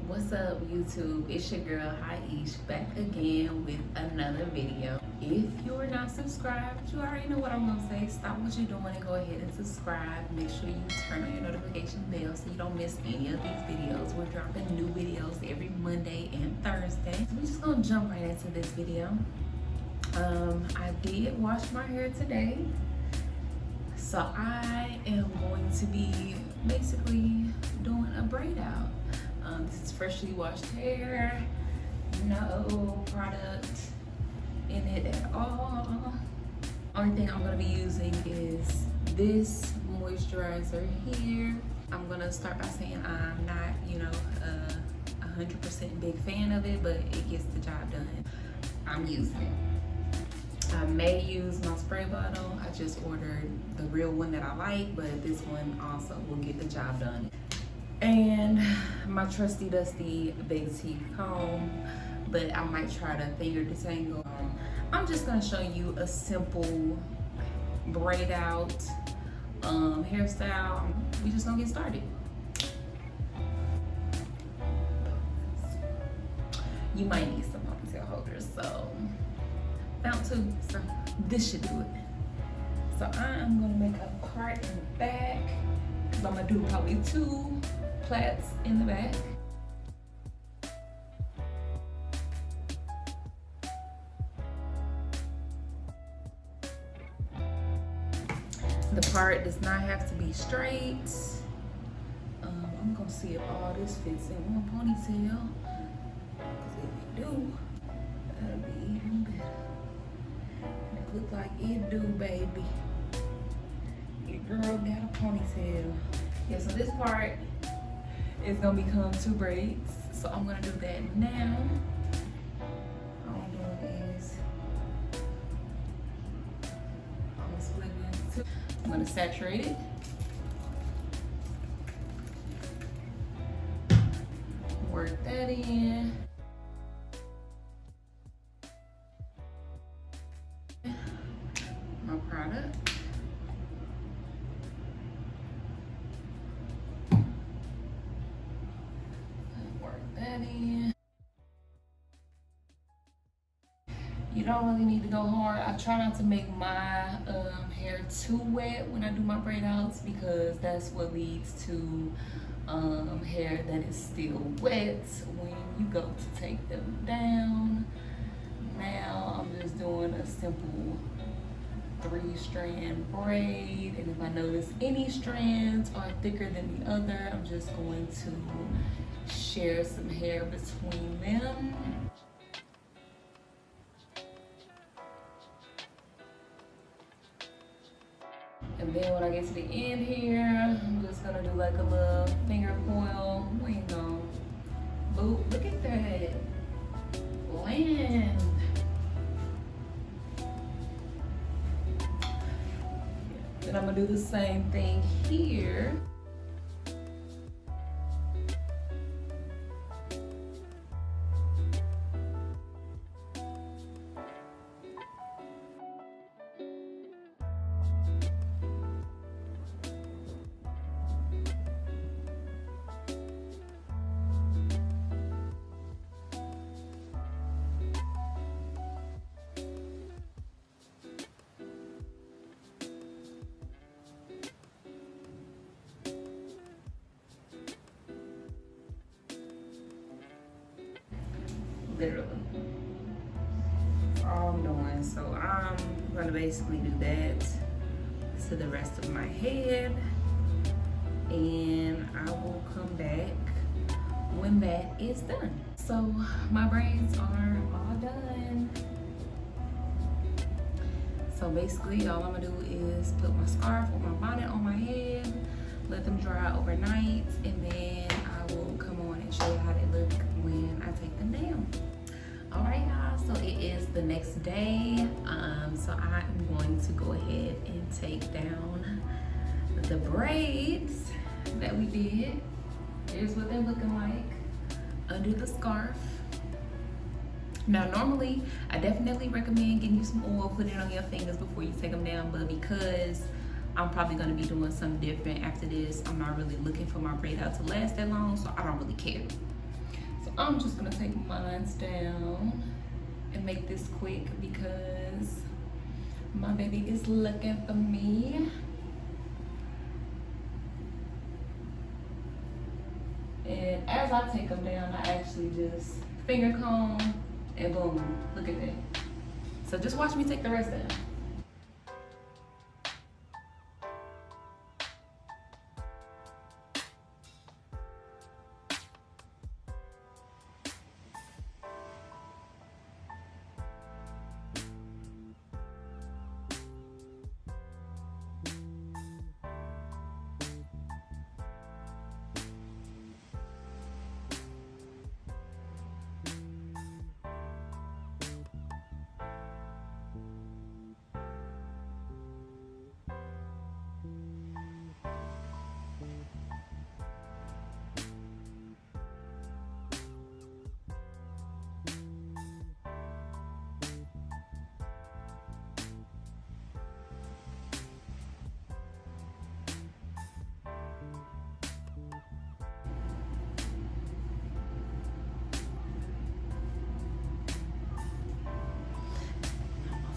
What's up, YouTube? It's your girl Hiieishh back again with another video. If you're not subscribed, you already know what I'm gonna say. Stop what you're doing and go ahead and subscribe. Make sure you turn on your notification bell so you don't miss any of these videos. We're dropping new videos every Monday and Thursday. So we're just gonna jump right into this video. I did wash my hair today, so I am going to be basically doing a braid out. This is freshly washed hair, no product in it at all. Only thing I'm gonna be using is this moisturizer here. I'm gonna start by saying I'm not, a 100% big fan of it, but it gets the job done. I'm using it. I may use my spray bottle. I just ordered the real one that I like, but this one also will get the job done. And my trusty dusty big teeth comb, but I might try to finger detangle. I'm just gonna show you a simple braid out hairstyle. We just gonna get started. You might need some ponytail holders, so found two, so this should do it. So I'm gonna make a part in the back, because I'm gonna do probably two plaits in the back. The part does not have to be straight. I'm gonna see if all this fits in one ponytail, because if it do, that'll be even better. And it look like it do, baby. Your girl got a ponytail. Yeah, so this part is gonna become two braids. So I'm gonna do that now. All I'm doing is I'm gonna split it into two. I'm gonna saturate it. Work that in. My product. You don't really need to go hard. I try not to make my hair too wet when I do my braid outs, because that's what leads to hair that is still wet when you go to take them down. Now I'm just doing a simple 3-strand braid, and if I notice any strands are thicker than the other, I'm just going to share some hair between them. And then when I get to the end here, I'm just gonna do like a little finger coil. Where you go? Boop, look at that. Land. Then I'm gonna do the same thing here. Literally. That's all I'm doing. So I'm gonna basically do that to the rest of my head, and I will come back when that is done. So my braids are all done. So basically all I'm gonna do is put my scarf or my bonnet on my head, let them dry overnight, and then I will come on and show you how they look when I take them down. All right, y'all, so it is the next day. So I'm going to go ahead and take down the braids that we did. Here's what they're looking like under the scarf. Now, normally, I definitely recommend getting you some oil, put it on your fingers before you take them down, but because I'm probably gonna be doing something different after this, I'm not really looking for my braid out to last that long, so I don't really care. I'm just gonna take mine down and make this quick because my baby is looking for me. And as I take them down, I actually just finger comb and boom, look at that. So just watch me take the rest down.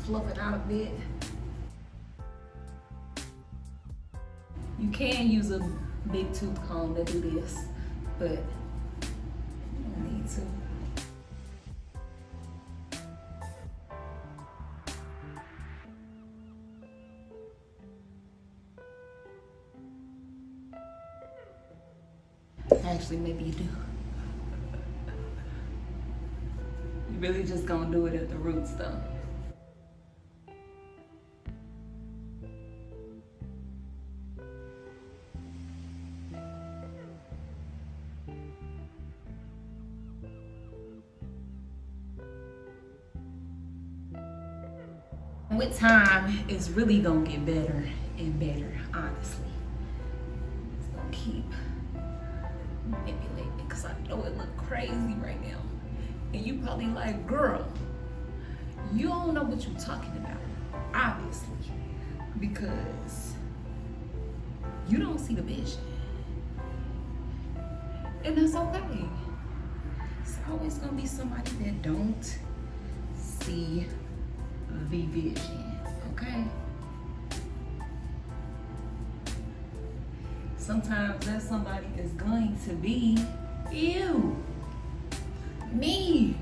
Fluff it out a bit. You can use a big tooth comb to do this, but you don't need to. Actually, maybe you do. You really just gonna do it at the roots though. With time, it's really gonna get better and better, honestly. It's gonna keep manipulating because I know it look crazy right now. And you probably like, girl, you don't know what you're talking about, obviously, because you don't see the vision. And that's okay. It's always gonna be somebody that don't see the vision, okay? Sometimes that somebody is going to be you, me.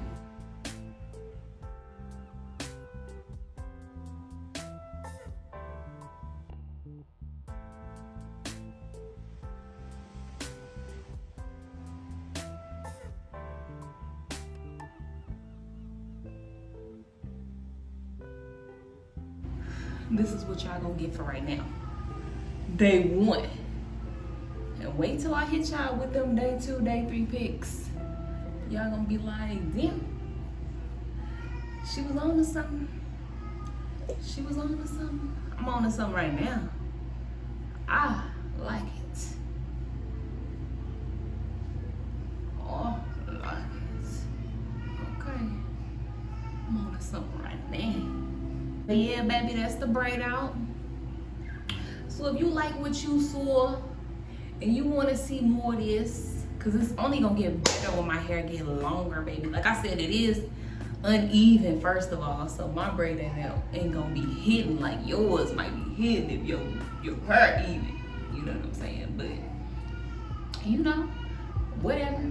This is what y'all gonna get for right now. Day 1. And wait till I hit y'all with them day 2, day 3 pics. Y'all gonna be like, damn, she was on to something. She was on to something. I'm on to something right now. I like it. Oh, like it. Okay. I'm on to something right now. But yeah, baby, that's the braid out. So if you like what you saw and you want to see more of this, because it's only going to get better when my hair get longer, baby. Like I said, it is uneven, first of all. So my braid ain't going to be hidden like yours might be hidden if your hair even. You know what I'm saying? But, you know, whatever.